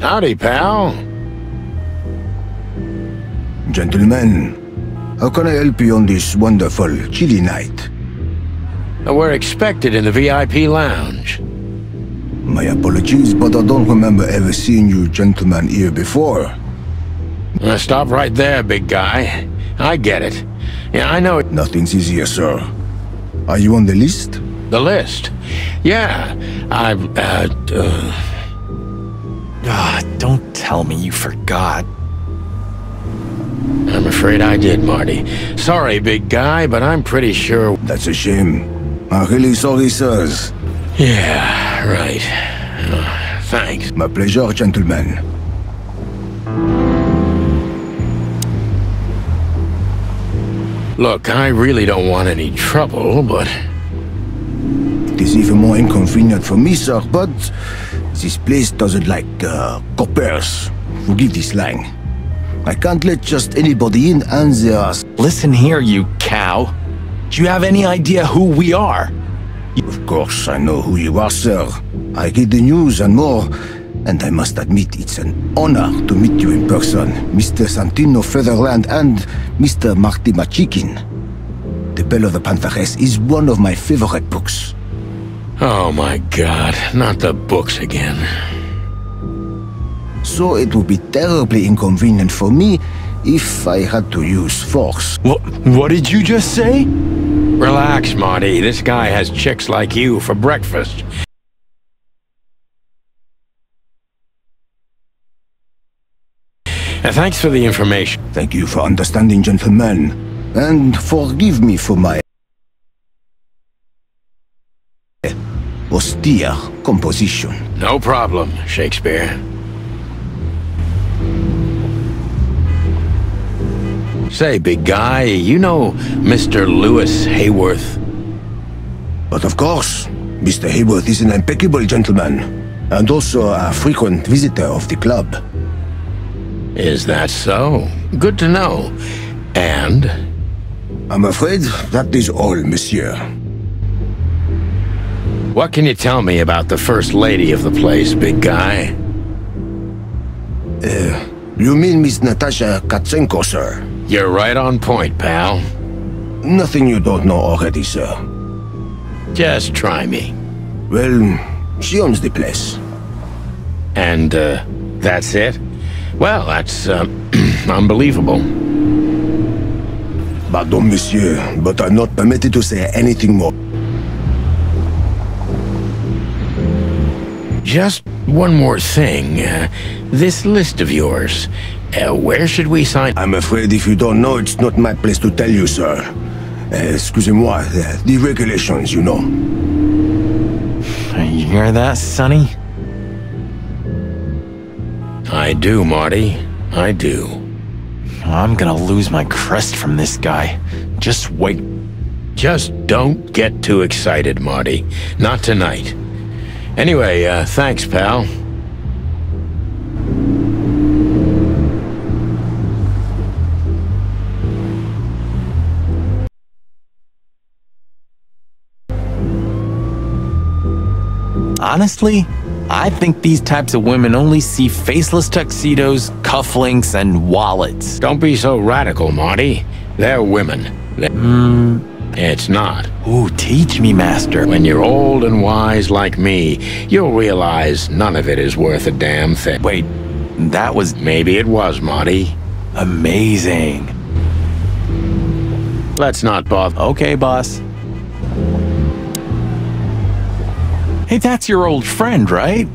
Howdy, pal. Gentlemen, how can I help you on this wonderful, chilly night? We're expected in the VIP lounge. My apologies, but I don't remember ever seeing you gentlemen here before. Stop right there, big guy. I get it. Yeah, I know it. Nothing's easier, sir. Are you on the list? The list? Yeah, don't tell me you forgot. I'm afraid I did, Marty. Sorry, big guy, but I'm pretty sure... That's a shame. I'm really sorry, sirs. Yeah, right. Thanks. My pleasure, gentlemen. Look, I really don't want any trouble, but... It is even more inconvenient for me, sir, but this place doesn't like, coppers. Forgive this slang. I can't let just anybody in, and there are... Listen here, you cow. Do you have any idea who we are? Of course, I know who you are, sir. I read the news and more, and I must admit it's an honor to meet you in person, Mr. Santino Featherland and Mr. Marty Machikin. The Bell of the Pantheress is one of my favorite books. Oh my God, not the books again. So it would be terribly inconvenient for me if I had to use force. What did you just say? Relax, Marty. This guy has chicks like you for breakfast. Thanks for the information. Thank you for understanding, gentlemen, and forgive me for my austere composition. No problem, Shakespeare. Say, big guy, you know Mr. Lewis Hayworth? But of course, Mr. Hayworth is an impeccable gentleman, and also a frequent visitor of the club. Is that so? Good to know. And? I'm afraid that is all, monsieur. What can you tell me about the first lady of the place, big guy? You mean Miss Natasha Katsenko, sir? You're right on point, pal. Nothing you don't know already, sir. Just try me. Well, she owns the place. And, that's it? Well, that's, unbelievable. Pardon, monsieur, but I'm not permitted to say anything more. Just one more thing. This list of yours, where should we sign? I'm afraid if you don't know, it's not my place to tell you, sir. Excusez-moi, the regulations, you know. You hear that, Sonny? I do, Marty. I do. I'm gonna lose my crest from this guy. Just wait. Just don't get too excited, Marty. Not tonight. Anyway, thanks, pal. Honestly, I think these types of women only see faceless tuxedos, cufflinks, and wallets. Don't be so radical, Marty. They're women. It's not. Ooh, teach me, master. When you're old and wise like me, you'll realize none of it is worth a damn thing. Wait, that was... Maybe it was, Marty. amazing. Let's not bother. Okay, boss. Hey, that's your old friend, right?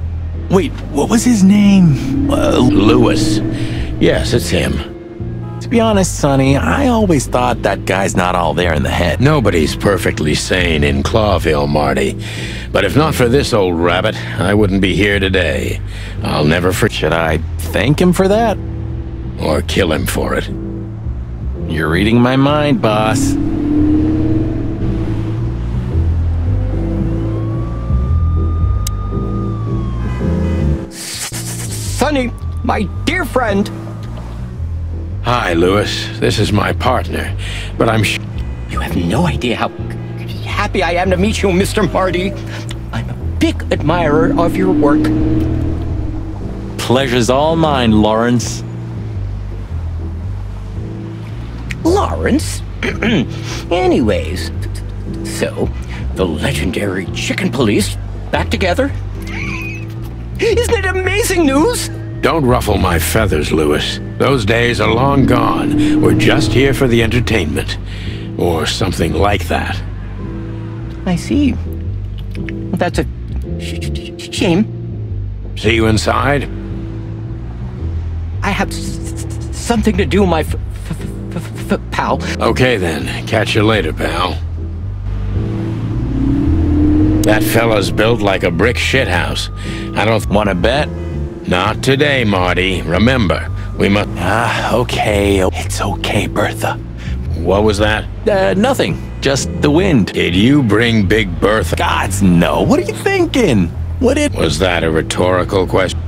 Wait, what was his name? Lewis. Yes, it's him. To be honest, Sonny, I always thought that guy's not all there in the head. Nobody's perfectly sane in Clawville, Marty. But if not for this old rabbit, I wouldn't be here today. I'll never forget. Should I thank him for that? Or kill him for it. You're reading my mind, boss. Sonny, my dear friend. Hi, Lewis. This is my partner. But I'm sure... You have no idea how happy I am to meet you, Mr. Marty. I'm a big admirer of your work. pleasure's all mine, Lawrence. Lawrence? Anyways, so, the legendary chicken police back together? Isn't it amazing news? Don't ruffle my feathers, Lewis. Those days are long gone. We're just here for the entertainment. Or something like that. I see. Well, that's a shame. See you inside? I have something to do, my pal. Okay then. Catch you later, pal. That fella's built like a brick shithouse. I don't Want to bet? Not today, Marty. Remember, we must... Okay. It's okay, Bertha. What was that? Nothing. Just the wind. Did you bring Big Bertha? Gods, no. What are you thinking? Was that a rhetorical question?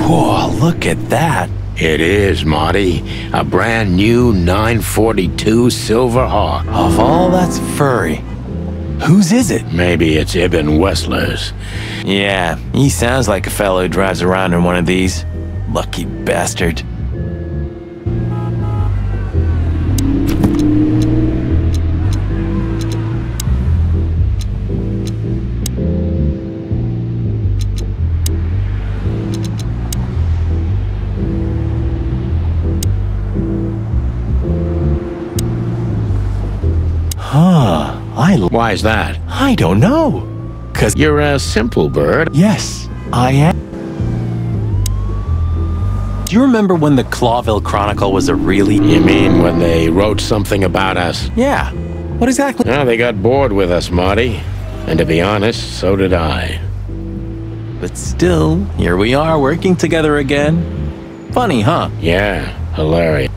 Whoa, look at that. It is, Marty. A brand new 942 Silver Hawk. Of all that's furry, whose is it? Maybe it's Ibn Wessler's. Yeah, he sounds like a fellow who drives around in one of these. Lucky bastard. Why is that? I don't know. 'Cause You're a simple bird. yes, I am. Do you remember when the Clawville Chronicle was a really... You mean when they wrote something about us? Yeah. What exactly? No, they got bored with us, Marty. And to be honest, so did I. But still, here we are working together again. Funny, huh? Yeah, hilarious.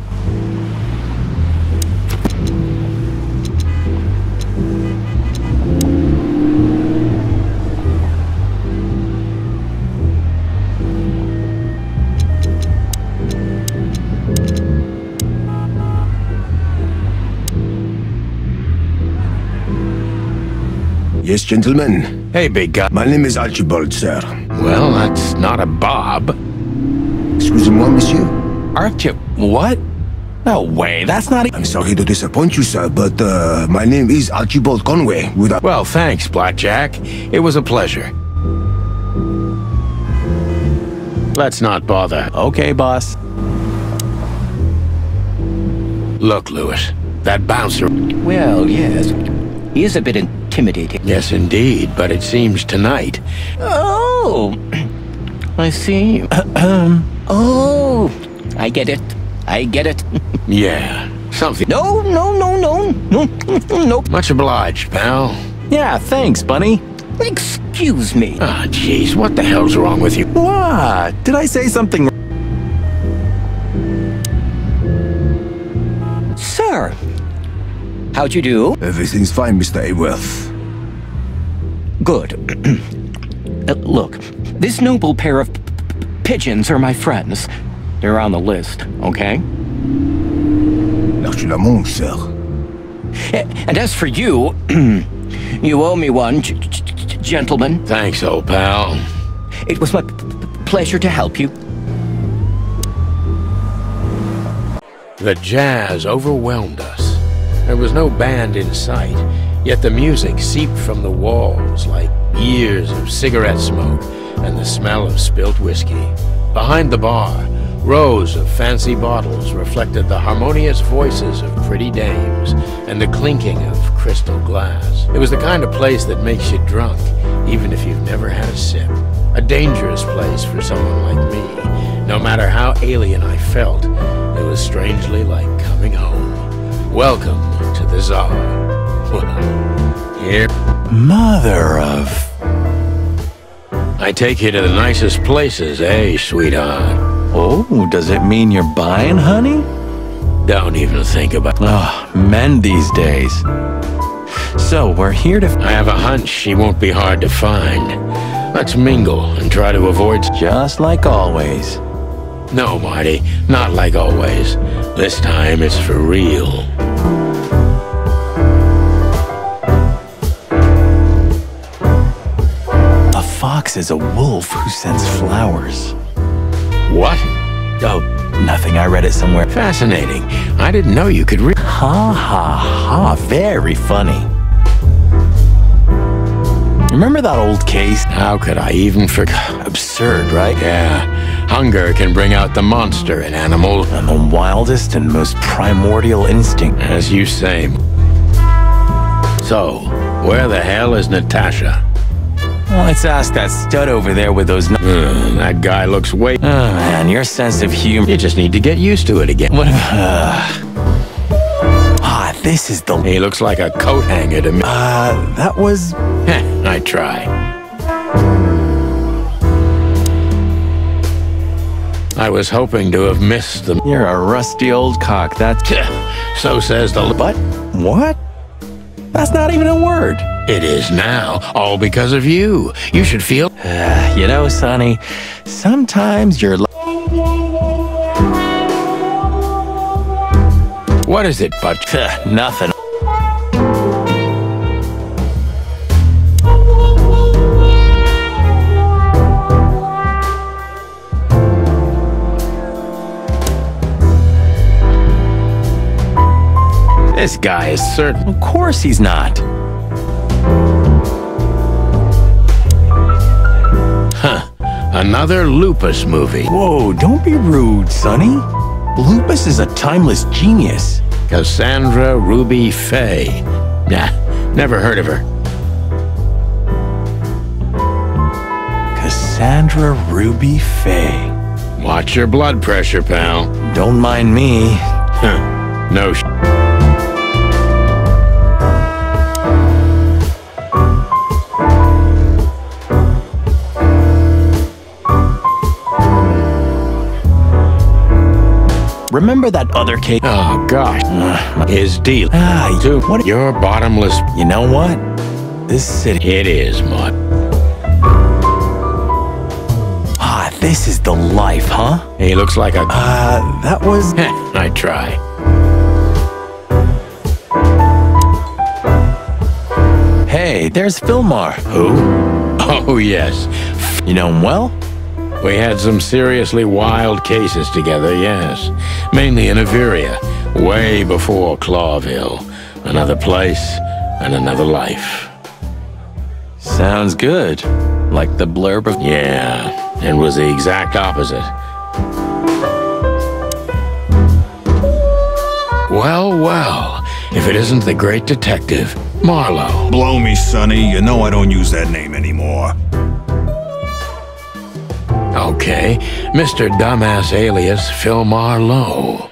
Yes, gentlemen. Hey, big guy. My name is Archibald, sir. Well, that's not a Bob. Excusez-moi, monsieur. What? No way, that's not... I'm sorry to disappoint you, sir, but my name is Archibald Conway. Without... Well, thanks, Blackjack. It was a pleasure. Let's not bother. Okay, boss. Look, Lewis, that bouncer... Well, yes. He is a bit intimidating. Yes, indeed, but it seems tonight. Oh, I see. Oh, I get it. I get it. Yeah, something... No. Much obliged, pal. Yeah, thanks, Bunny. Excuse me. Ah, jeez, what the hell's wrong with you? What? Did I say something? Sir, how'd you do? Everything's fine, Mr. Aworth. Good. Look, this noble pair of pigeons are my friends. They're on the list, okay? L'archulamonde, sir. And as for you, you owe me one, gentlemen. Thanks, old pal. It was my pleasure to help you. The jazz overwhelmed us. There was no band in sight, yet the music seeped from the walls like years of cigarette smoke and the smell of spilt whiskey. Behind the bar, rows of fancy bottles reflected the harmonious voices of pretty dames and the clinking of crystal glass. It was the kind of place that makes you drunk, even if you've never had a sip. A dangerous place for someone like me. No matter how alien I felt, it was strangely like coming home. Welcome to the Tsar. Here. Mother of... I take you to the nicest places, eh, sweetheart? Oh, does it mean you're buying, honey? Don't even think about it. Oh, men these days. So, we're here to... I have a hunch she won't be hard to find. Let's mingle and try to avoid... Just like always. No, Marty, not like always. This time it's for real. The fuck? fox is a wolf who sends flowers. What? Oh, nothing. I read it somewhere. Fascinating. I didn't know you could read. Ha ha ha. Very funny. Remember that old case? How could I even forget? Absurd, right? Yeah. Hunger can bring out the monster in animals. And the wildest and most primordial instinct. As you say. So, where the hell is Natasha? Well, let's ask that stud over there with those... That guy looks way... Oh, man, your sense of humor... You just need to get used to it again. What this is the... He looks like a coat hanger to me. That was... I try. I was hoping to have missed them. You're a rusty old cock, that's... So says the... But? What? That's not even a word. It is now, all because of you. You should feel... You know, Sonny, sometimes you're... What is it, bud? Nothing. This guy is certain. Of course he's not. Huh. Another Lupus movie. Whoa, don't be rude, Sonny. Lupus is a timeless genius. Cassandra Ruby Faye. Nah, never heard of her. Cassandra Ruby Faye. Watch your blood pressure, pal. Don't mind me. Huh. No sh... Remember that other case? Oh, gosh. His deal. Dude, what? You're bottomless. You know what? This city... It is, Mud. This is the life, huh? He looks like a... that was... I try. Hey, there's Philmar. Who? Oh, yes. You know him well? We had some seriously wild cases together, yes. Mainly in Averia, way before Clawville. Another place and another life. Sounds good. Like the blurb of... Yeah, it was the exact opposite. Well, well, if it isn't the great detective, Marlowe. Blow me, Sonny. You know I don't use that name anymore. Okay, Mr. Dumbass alias Phil Marlowe.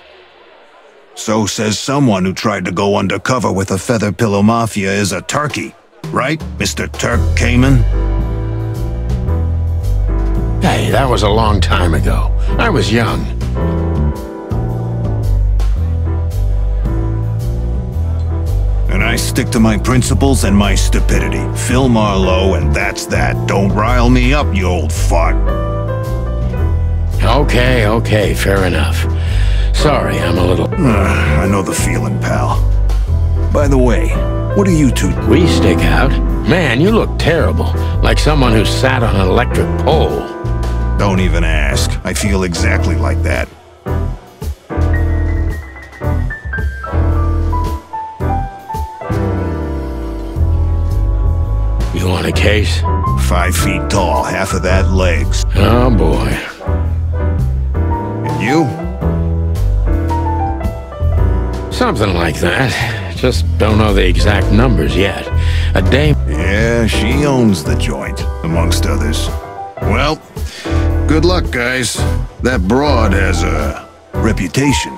So says someone who tried to go undercover with a Feather Pillow Mafia is a turkey. Right, Mr. Turk Cayman? Hey, that was a long time ago. I was young. And I stick to my principles and my stupidity. Phil Marlowe, and that's that. Don't rile me up, you old fart. Okay, fair enough. Sorry, I'm a little... I know the feeling, pal. By the way, what are you two... We stick out? Man, you look terrible. Like someone who sat on an electric pole. Don't even ask. I feel exactly like that. You want a case? 5 feet tall, half of that legs. Oh, boy. And you? Something like that. Just don't know the exact numbers yet. A dame... Yeah, she owns the joint, amongst others. Well, good luck, guys. That broad has a reputation.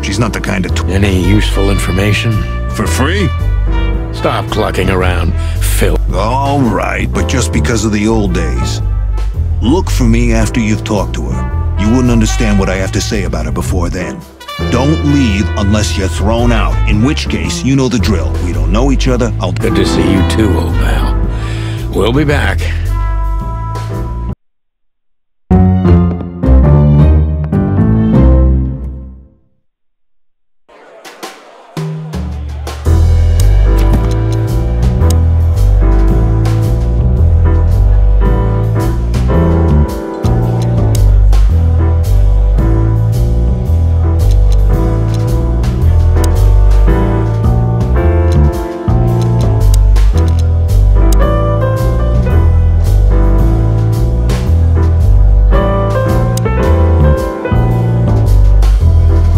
She's not the kind of... Any useful information? For free? Stop clucking around, Phil. All right, but just because of the old days. Look for me after you've talked to her. You wouldn't understand what I have to say about her before then. Don't leave unless you're thrown out, in which case, you know the drill. We don't know each other, I'll... Good to see you too, old pal. We'll be back.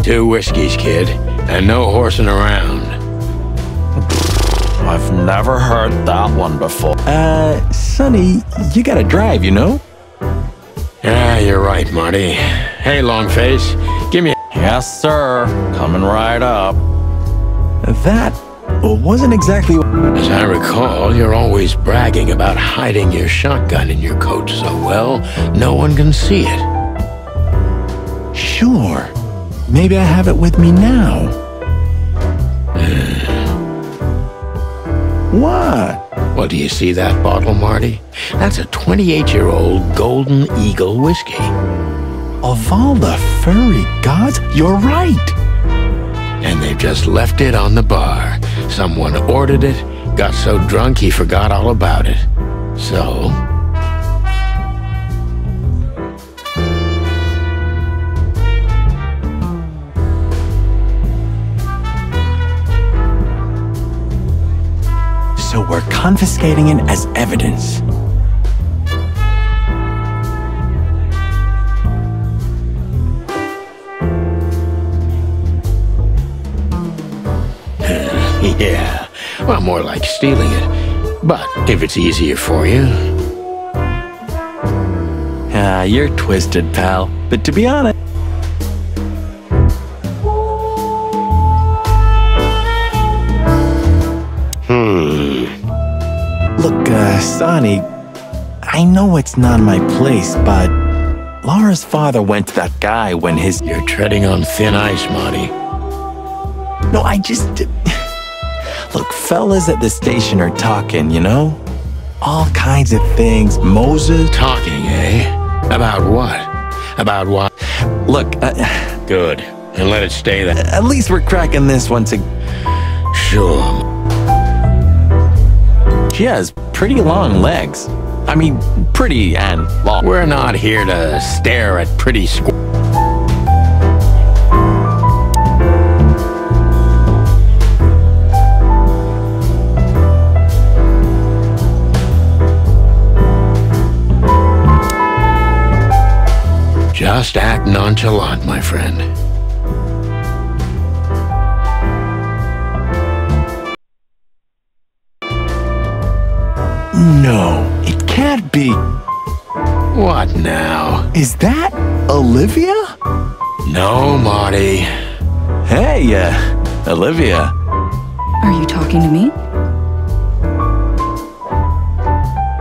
2 whiskeys, kid, and no horsing around. I've never heard that one before. Sonny, you gotta drive, you know? Yeah, you're right, Marty. Hey, Longface, give me a... Yes, sir. Coming right up. That wasn't exactly... As I recall, you're always bragging about hiding your shotgun in your coat so well, no one can see it. Sure. Maybe I have it with me now. What? Well, do you see that bottle, Marty? That's a 28-year-old Golden Eagle whiskey. Of all the furry gods, you're right. And they've just left it on the bar. Someone ordered it, got so drunk he forgot all about it. So... So we're confiscating it as evidence. Yeah, well, more like stealing it. But if it's easier for you... You're twisted, pal. But to be honest... Look, Sonny, I know it's not my place, but Laura's father went to that guy when his... You're treading on thin ice, Marty. No, I just... Look, fellas at the station are talking, you know? All kinds of things. Moses... Talking, eh? About what? About what? Look, Good. And let it stay there. at least we're cracking this one to... Sure. She has pretty long legs. I mean, pretty and long. We're not here to stare at pretty Just act nonchalant, my friend. No, it can't be. What now? Is that Olivia? No, Marty. Hey, Olivia. Are you talking to me?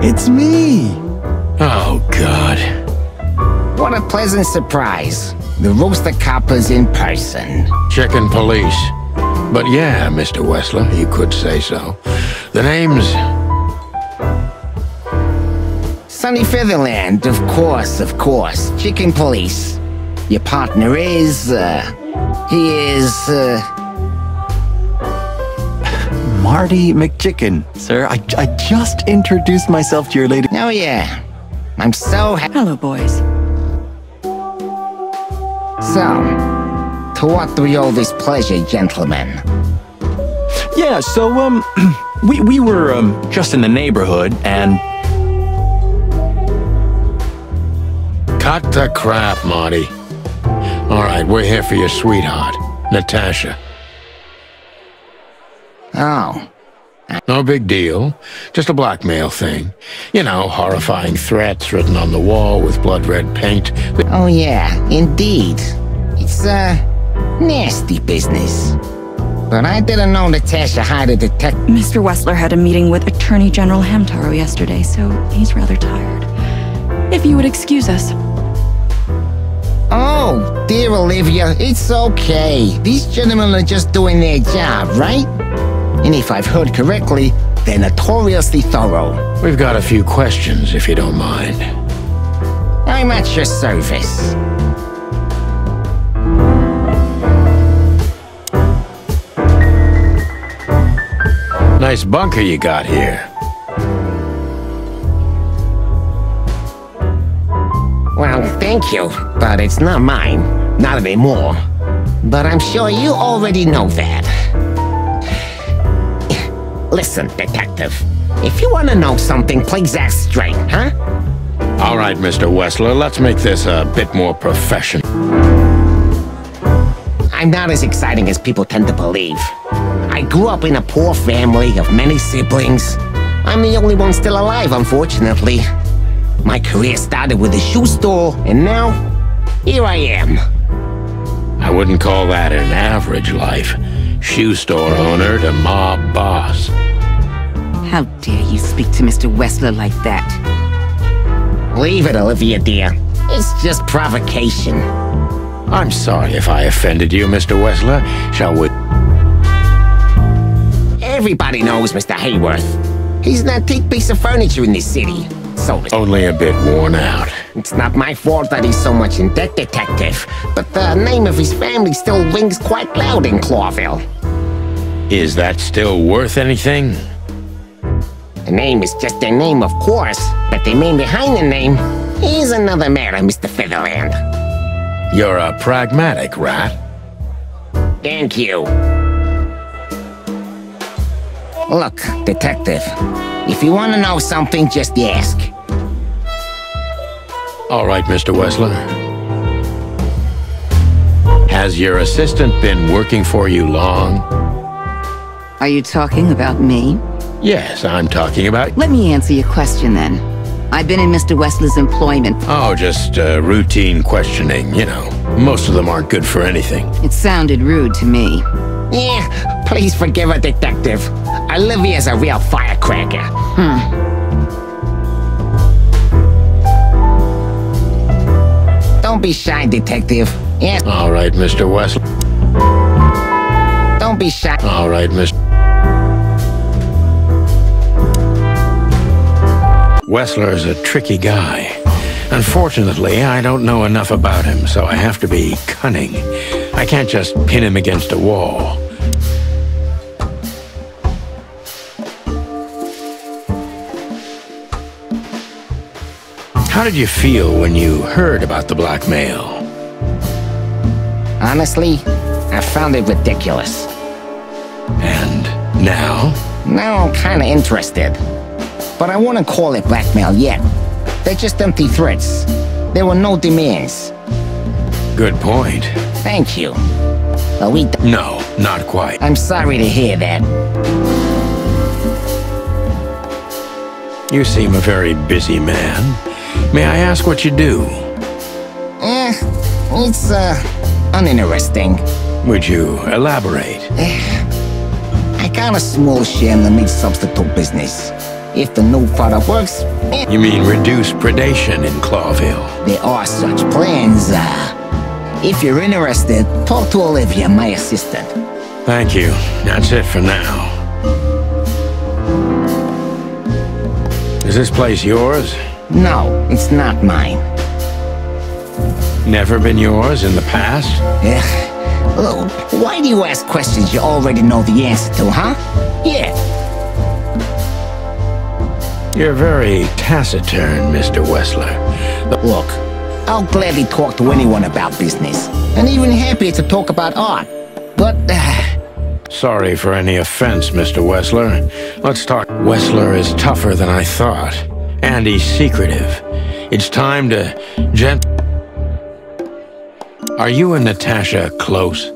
It's me. Oh, God. What a pleasant surprise. The Rooster Copper's in person. Chicken police. But yeah, Mr. Wessler, you could say so. The name's... Sunny Featherland, of course. Chicken Police. Your partner is, he is, Marty McChicken, sir. I just introduced myself to your lady. Oh yeah. I'm so happy. Hello, boys. So, to what do we owe this pleasure, gentlemen? Yeah, so, we were, just in the neighborhood, and... Cut the crap, Marty. All right, we're here for your sweetheart, Natasha. Oh. No big deal. Just a blackmail thing. You know, horrifying threats written on the wall with blood-red paint. Oh yeah, indeed. It's, nasty business. But I didn't know Natasha hired a detective. Mr. Wessler had a meeting with Attorney General Hamtaro yesterday, so he's rather tired. If you would excuse us. Oh, dear Olivia, it's okay. These gentlemen are just doing their job, right? And if I've heard correctly, they're notoriously thorough. We've got a few questions, if you don't mind. I'm at your service. Nice bunker you got here. Well, thank you, but it's not mine. Not anymore. But I'm sure you already know that. Listen, detective. If you want to know something, please ask straight, huh? All right, Mr. Wessler, let's make this a bit more professional. I I'm not as exciting as people tend to believe. I grew up in a poor family of many siblings. I'm the only one still alive, unfortunately. My career started with a shoe store, and now, here I am. I wouldn't call that an average life. Shoe store owner to mob boss. How dare you speak to Mr. Wessler like that? Leave it, Olivia, dear. It's just provocation. I'm sorry if I offended you, Mr. Wessler. Shall we? Everybody knows Mr. Hayworth. He's an antique piece of furniture in this city. So Only a bit worn out. it's not my fault that he's so much in debt, Detective. But the name of his family still rings quite loud in Clawville. Is that still worth anything? The name is just their name, of course, but the man behind the name is another matter, Mr. Featherland. You're a pragmatic rat. Thank you. Look, Detective, if you want to know something, just ask. All right, Mr. Wessler. Has your assistant been working for you long? Are you talking about me? Yes, I'm talking about... Let me answer your question then. I've been in Mr. Wessler's employment. Oh, just routine questioning, you know. Most of them aren't good for anything. It sounded rude to me. Yeah, please forgive her, Detective. Olivia's a real firecracker. Don't be shy, Detective. Yes. All right, Mr. Wessler. Don't be shy. All right, Mr. Wessler's a tricky guy. Unfortunately, I don't know enough about him, so I have to be cunning. I can't just pin him against a wall. How did you feel when you heard about the blackmail? Honestly, I found it ridiculous. And now? Now I'm kinda interested. But I wouldn't call it blackmail yet. They're just empty threats. There were no demands. Good point. Thank you. Are we done? No, not quite. I'm sorry to hear that. You seem a very busy man. May I ask what you do? It's, uninteresting. Would you elaborate? I got a small share in the meat substitute business. If the new product works, You mean reduce predation in Clawville? there are such plans. If you're interested, talk to Olivia, my assistant. Thank you. That's it for now. Is this place yours? No, it's not mine. Never been yours in the past? Why do you ask questions you already know the answer to, huh? Yeah. You're very taciturn, Mr. Wessler. Look, I'll gladly talk to anyone about business, and even happier to talk about art. But, Sorry for any offense, Mr. Wessler. Let's talk. Wessler is tougher than I thought, and he's secretive. It's time to Are you and Natasha close?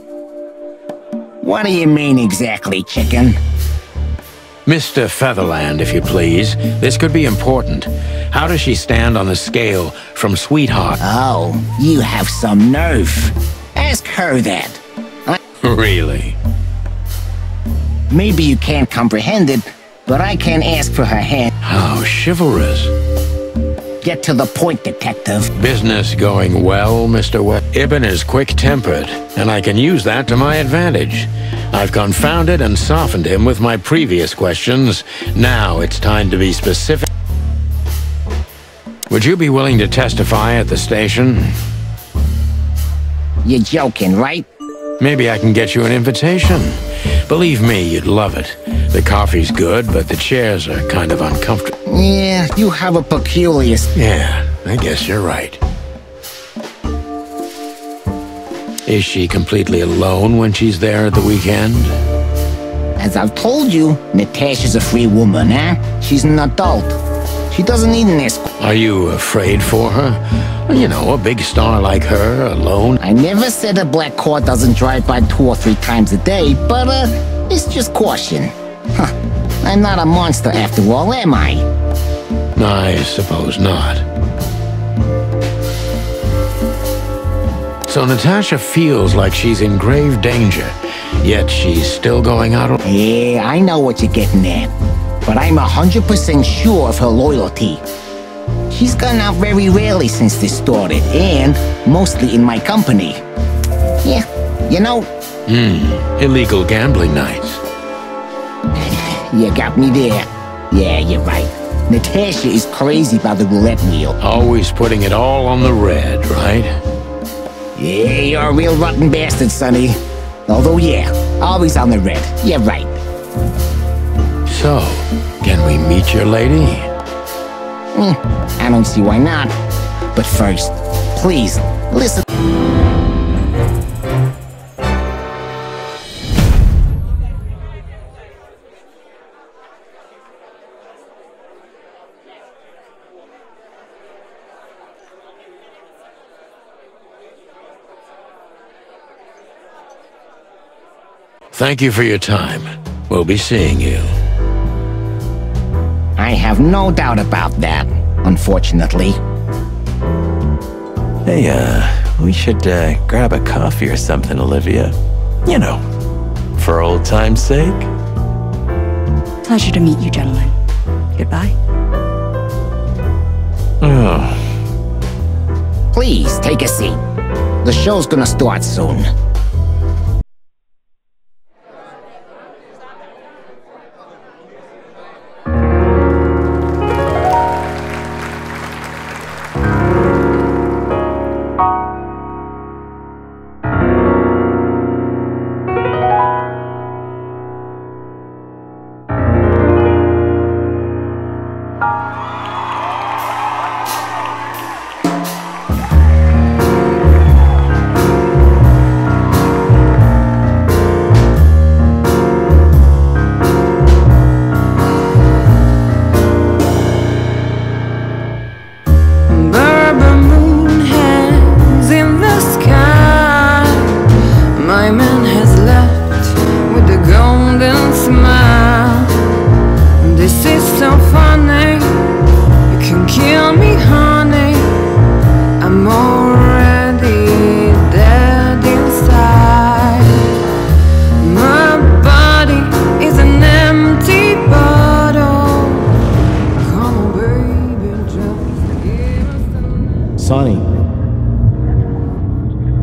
what do you mean exactly, chicken? Mr. Featherland, if you please. This could be important. How does she stand on the scale from sweetheart? Oh, you have some nerve. Ask her that. Really? Maybe you can't comprehend it, but I can ask for her hand. How chivalrous. Get to the point, Detective. Business going well, Mr. Ibn is quick-tempered, and I can use that to my advantage. I've confounded and softened him with my previous questions. Now it's time to be specific. Would you be willing to testify at the station? You're joking, right? Maybe I can get you an invitation. Believe me, you'd love it. The coffee's good, but the chairs are kind of uncomfortable. Yeah, you have a peculiar... Yeah, I guess you're right. Is she completely alone when she's there at the weekend? As I've told you, Natasha's a free woman, huh? She's an adult. She doesn't need an escort. Are you afraid for her? You know, a big star like her, alone. I never said a black car doesn't drive by 2 or 3 times a day, but, it's just caution. Huh. I'm not a monster after all, am I? I suppose not. So Natasha feels like she's in grave danger, yet she's still going out. Yeah, I know what you're getting at, but I'm 100% sure of her loyalty. She's gone out very rarely since this started, and mostly in my company. Yeah, you know... Illegal gambling nights. You got me there. Yeah, you're right. Natasha is crazy about the roulette wheel. Always putting it all on the red, right? Yeah, you're a real rotten bastard, Sonny. Although, yeah, always on the red. You're right. So, can we meet your lady? I don't see why not. But first, please, listen. Thank you for your time. We'll be seeing you. I have no doubt about that, unfortunately. Hey, we should grab a coffee or something, Olivia. You know, for old time's sake. Pleasure to meet you, gentlemen. Goodbye. Oh. Please, take a seat. The show's gonna start soon.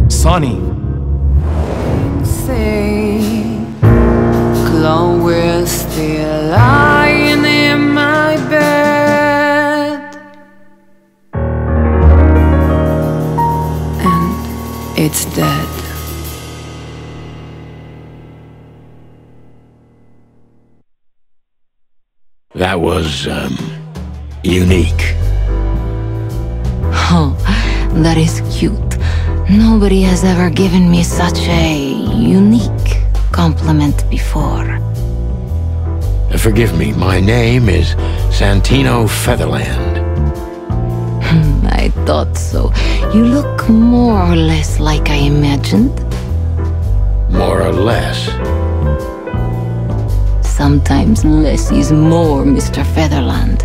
Sonny. Chloe's still lying in my bed, and it's dead. That was, unique. Oh, that is cute. Nobody has ever given me such a unique compliment before. Forgive me, my name is Santino Featherland. I thought so. You look more or less like I imagined. More or less. Sometimes less is more, Mr. Featherland.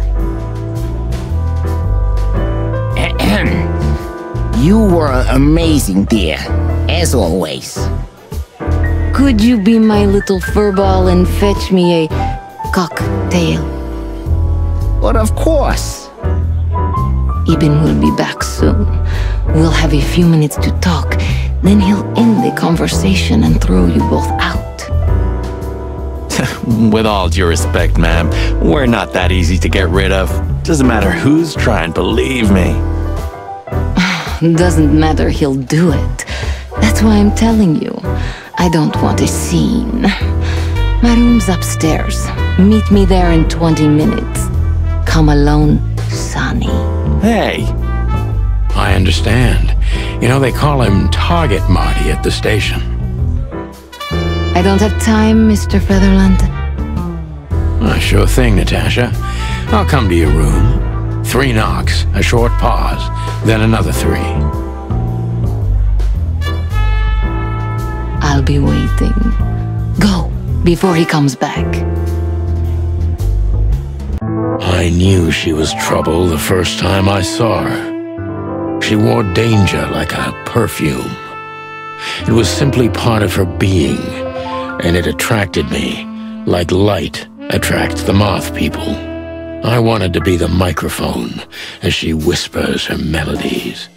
You were amazing, dear, as always. Could you be my little furball and fetch me a cocktail? But of course. Eben will be back soon. We'll have a few minutes to talk, then he'll end the conversation and throw you both out. With all due respect, ma'am, we're not that easy to get rid of. Doesn't matter who's trying, believe me. Doesn't matter, he'll do it. That's why I'm telling you. I don't want a scene. My room's upstairs. Meet me there in 20 minutes. Come alone, Sonny. Hey! I understand. You know, they call him Target Marty at the station. I don't have time, Mr. Featherland. Sure thing, Natasha. I'll come to your room. 3 knocks, a short pause, then another 3. I'll be waiting. Go, before he comes back. I knew she was trouble the first time I saw her. She wore danger like a perfume. It was simply part of her being, and it attracted me, like light attracts the moth people. I wanted to be the microphone as she whispers her melodies,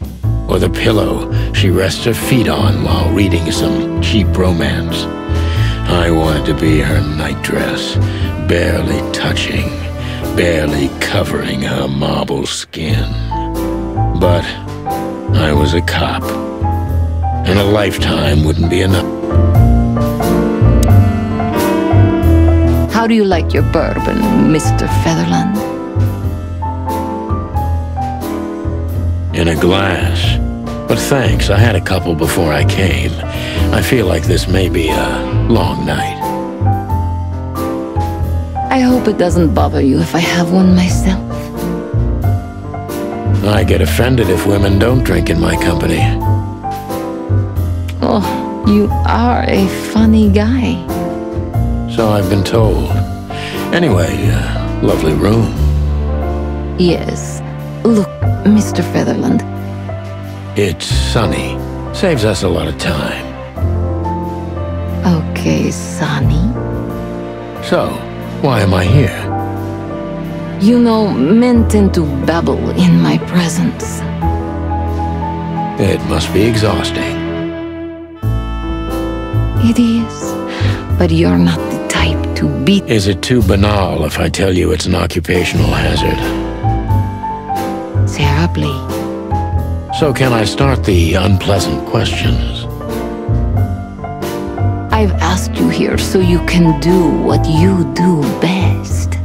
or the pillow she rests her feet on while reading some cheap romance. I wanted to be her nightdress, barely touching, barely covering her marble skin. But I was a cop, and a lifetime wouldn't be enough. How do you like your bourbon, Mr. Featherland? In a glass. But thanks, I had a couple before I came. I feel like this may be a long night. I hope it doesn't bother you if I have one myself. I get offended if women don't drink in my company. Oh, you are a funny guy. So I've been told. Anyway, lovely room. Yes. Look, Mr. Featherland. It's sunny. Saves us a lot of time. Okay, Sonny. So, why am I here? You know, men tend to babble in my presence. It must be exhausting. It is. But you're not the type to beat. Is it too banal if I tell you it's an occupational hazard? Terribly. So can I start the unpleasant questions? I've asked you here so you can do what you do best.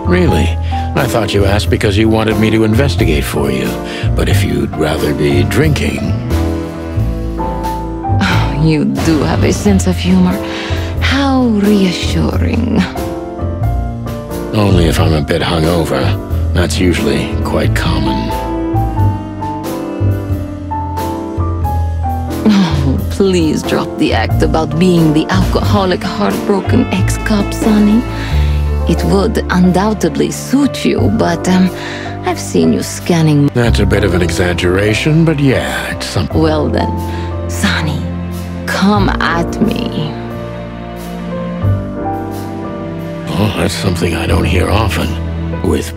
Really? I thought you asked because you wanted me to investigate for you. But if you'd rather be drinking... Oh, you do have a sense of humor. How reassuring. Only if I'm a bit hungover. That's usually quite common. Oh, please drop the act about being the alcoholic, heartbroken ex-cop, Sonny. It would undoubtedly suit you, but I've seen you scanning. That's a bit of an exaggeration, but yeah, it's something. Well then, Sonny, come at me. Oh, that's something I don't hear often. With...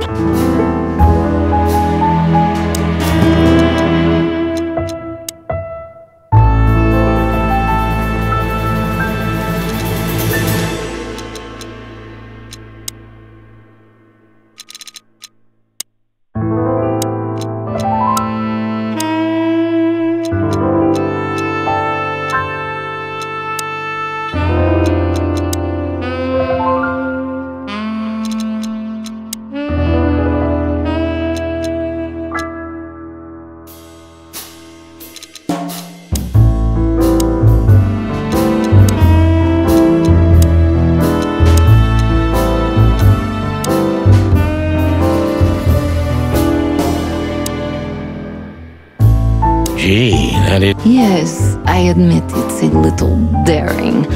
Gee, that is... Yes, I admit it's a little daring.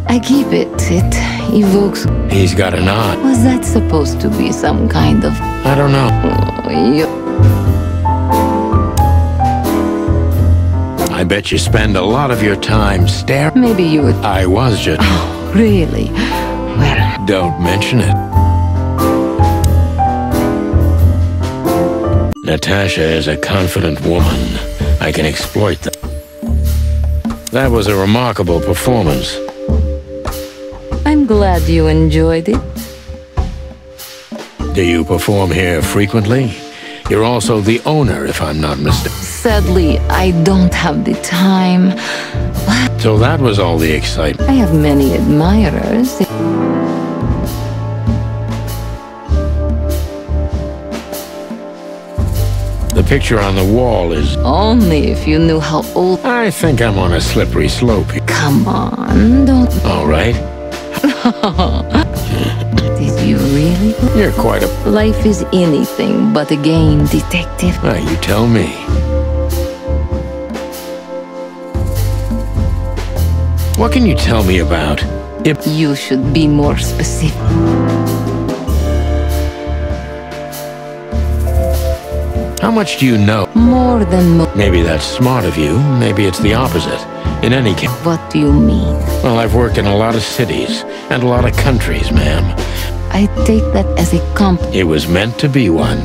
I keep it. It evokes... He's got an eye. Was that supposed to be some kind of... I don't know. I bet you spend a lot of your time staring. Maybe you would... I was just... Oh, really? Well... Don't mention it. Natasha is a confident woman. I can exploit that. That was a remarkable performance. I'm glad you enjoyed it. Do you perform here frequently? You're also the owner, if I'm not mistaken. Sadly, I don't have the time. So that was all the excitement. I have many admirers. The picture on the wall is... Only if you knew how old... I think I'm on a slippery slope here. Come on, don't... All right. Did you really? You're quite a... Life is anything but a game, detective. You tell me. What can you tell me about... You should be more specific. How much do you know? More than Maybe that's smart of you. Maybe it's the opposite. In any case... What do you mean? Well, I've worked in a lot of cities and a lot of countries, ma'am. I take that as a compliment. It was meant to be one.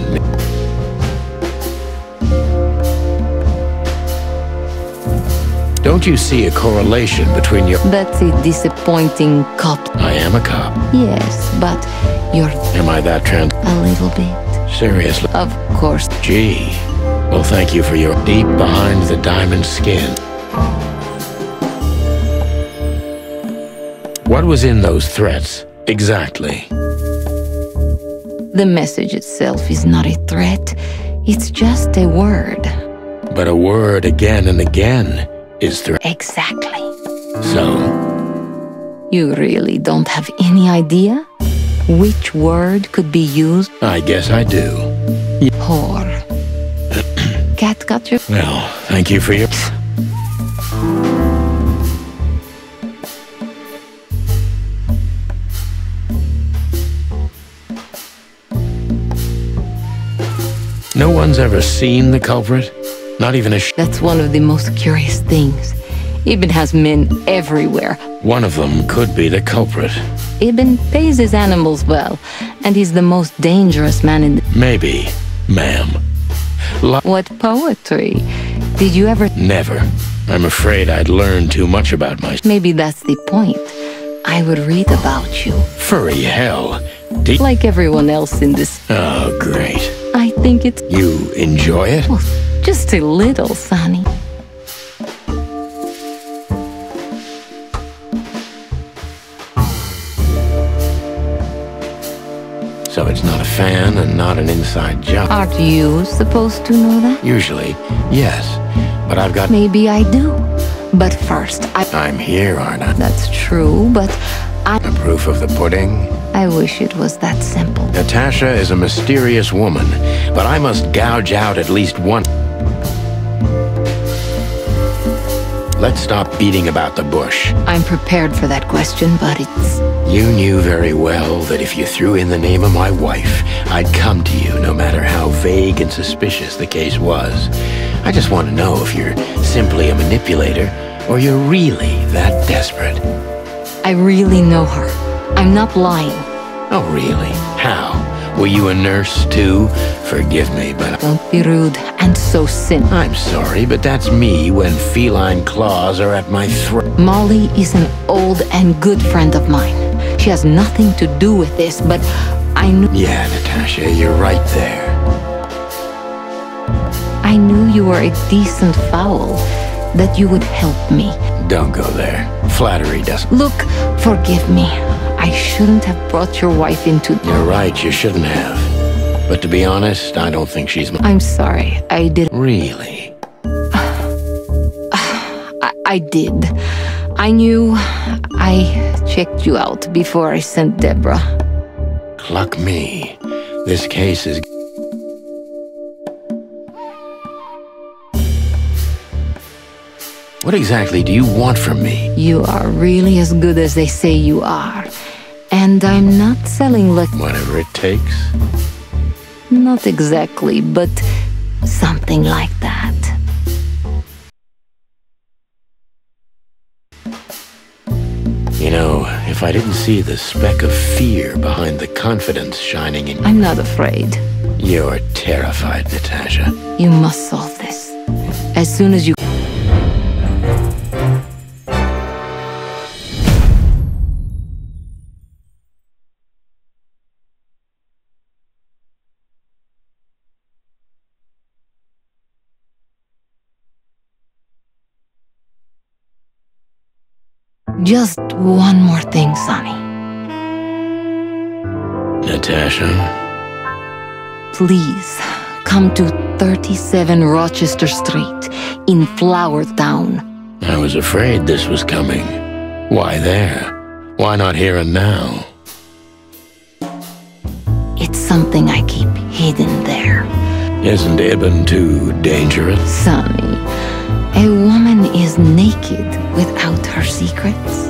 Don't you see a correlation between your... That's a disappointing cop. I am a cop. Yes, but you're Am I that trans... a little bit. Seriously? Of course. Gee. Well, thank you for your deep behind the diamond skin. What was in those threats, exactly? The message itself is not a threat. It's just a word. But a word again and again is threat. Exactly. So, You really don't have any idea which word could be used? I guess I do. Whore. Cat got your... Well, thank you for your... No one's ever seen the culprit? Not even a That's one of the most curious things. Ibn has men everywhere. One of them could be the culprit. Ibn pays his animals well, and he's the most dangerous man in the... Maybe, ma'am. What poetry? Did you ever... Never. I'm afraid I'd learned too much about myself. Maybe that's the point. I would read about you. Furry hell. Like everyone else in this... Oh, great. I think it's... You enjoy it? Well, just a little, Sonny. So it's not a fan and not an inside job. Aren't you supposed to know that? Usually, yes. But I've got... Maybe I do. But first, I'm here, aren't I? That's true, but The proof of the pudding? I wish it was that simple. Natasha is a mysterious woman, but I must gouge out at least one. Let's stop beating about the bush. I'm prepared for that question, but it's... You knew very well that if you threw in the name of my wife, I'd come to you no matter how vague and suspicious the case was. I just want to know if you're simply a manipulator or you're really that desperate. I really know her. I'm not lying. Oh, really? How? Were you a nurse, too? Forgive me, but... Don't be rude and so cynical. I'm sorry, but that's me when feline claws are at my throat. Molly is an old and good friend of mine. She has nothing to do with this, but I knew... Yeah, Natasha, you're right there. I knew you were a decent fowl, that you would help me. Don't go there. Flattery doesn't... Look, forgive me. I shouldn't have brought your wife into... You're right, you shouldn't have. But to be honest, I don't think she's... I'm sorry, I did... Really? I did. I knew... I checked you out before I sent Deborah. Cluck me. This case is... What exactly do you want from me? You are really as good as they say you are. And I'm not selling luck. Whatever it takes. Not exactly, but something like that. You know, if I didn't see the speck of fear behind the confidence shining in... I'm not afraid. You're terrified, Natasha. You must solve this. As soon as you... Just one more thing, Sonny. Natasha? Please, come to 37 Rochester Street in Flower Town. I was afraid this was coming. Why there? Why not here and now? It's something I keep hidden there. Isn't Ibn too dangerous? Sonny, a woman is naked without her secrets.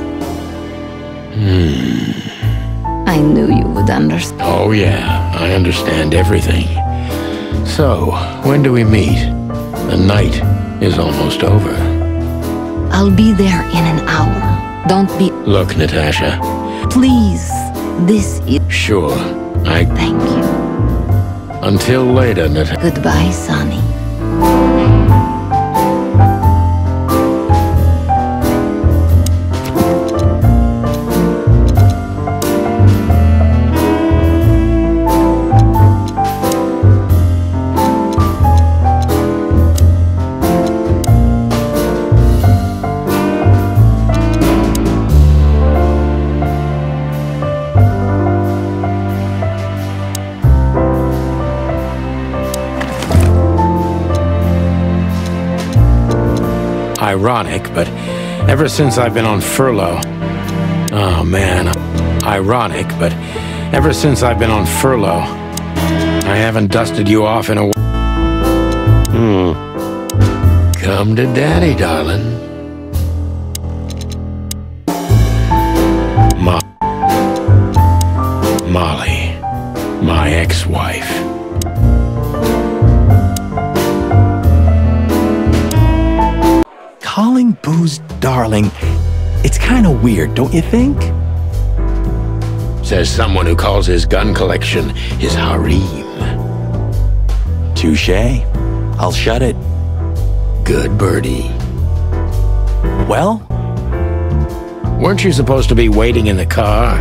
I knew you would understand. Oh yeah, I understand everything. So, when do we meet? The night is almost over. I'll be there in an hour. Don't be... Look, Natasha. Please, this is... Sure, Thank you. Until later, Natasha. Goodbye, Sonny. Ironic, but ever since I've been on furlough... Oh, man. Ironic, but ever since I've been on furlough, I haven't dusted you off in a... Come to Daddy, darling. Molly, my ex-wife. Calling booze darling, it's kind of weird, don't you think? Says someone who calls his gun collection his harem. Touché. I'll shut it. Good birdie. Well, Weren't you supposed to be waiting in the car?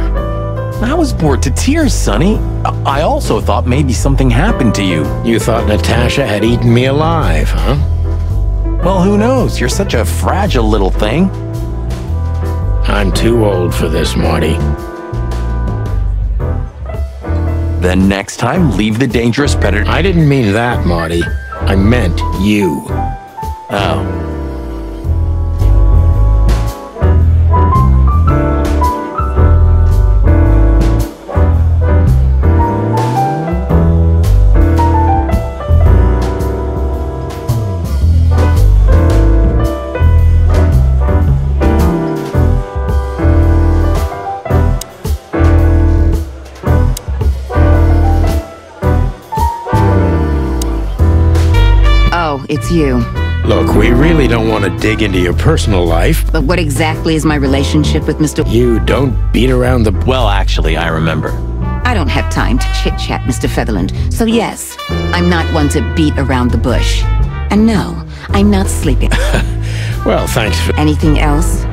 I was bored to tears, Sonny. I also thought maybe something happened to you. You thought Natasha had eaten me alive, huh? Well, who knows? You're such a fragile little thing. I'm too old for this, Marty. Then next time, leave the dangerous predator. I didn't mean that, Marty. I meant you. Oh. It's you. Look, we really don't want to dig into your personal life. But what exactly is my relationship with Mr. You don't beat around the... Well, actually, I remember. I don't have time to chit-chat, Mr. Featherland. So yes, I'm not one to beat around the bush. And no, I'm not sleeping. Well, thanks for... Anything else?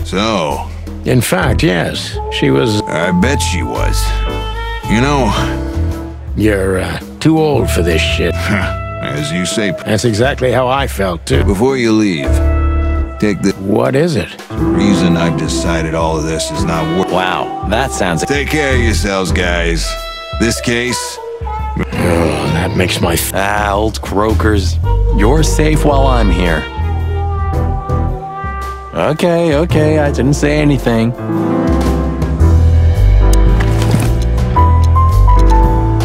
So? In fact, yes. She was... I bet she was. You know... You're, too old for this shit. As you say... That's exactly how I felt, too. Before you leave, take the... What is it? Reason I've decided all of this is not worth... Wow, that sounds... Take care of yourselves, guys. This case... Oh, that makes my... old croakers. You're safe while I'm here. Okay, I didn't say anything.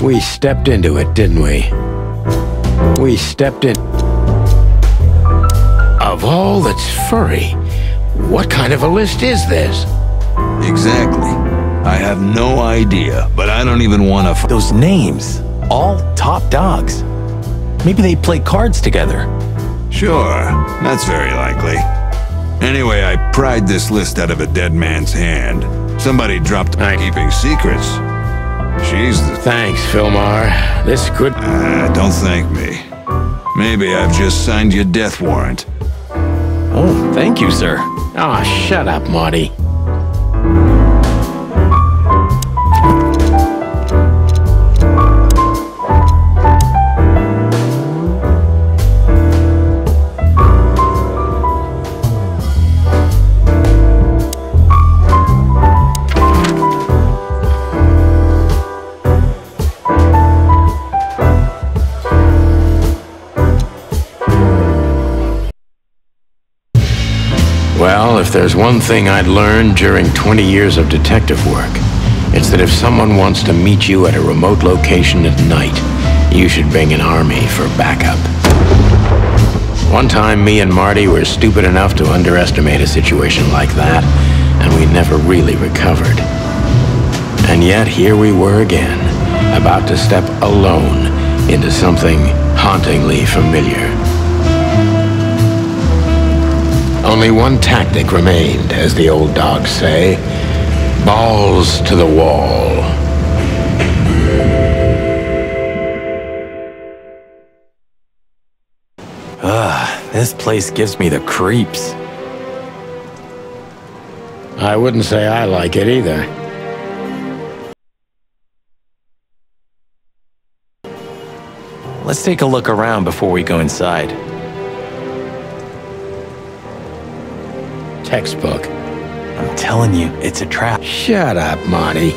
We stepped into it, didn't we? We stepped in... Of all that's furry, what kind of a list is this? Exactly. I have no idea, but I don't even want to... Those names, all top dogs. Maybe they play cards together. Sure, that's very likely. Anyway, I pried this list out of a dead man's hand. Somebody dropped keeping secrets. She's the... Thanks, Philmar. This could... Don't thank me. Maybe I've just signed your death warrant. Oh, thank you, sir. Oh, shut up, Marty. there's one thing I'd learned during 20 years of detective work. It's that if someone wants to meet you at a remote location at night, you should bring an army for backup. One time, me and Marty were stupid enough to underestimate a situation like that, and we never really recovered. And yet, here we were again, about to step alone into something hauntingly familiar. Only one tactic remained, as the old dogs say. Balls to the wall. This place gives me the creeps. I wouldn't say I like it either. Let's take a look around before we go inside. Textbook. I'm telling you, it's a trap. Shut up, Marty.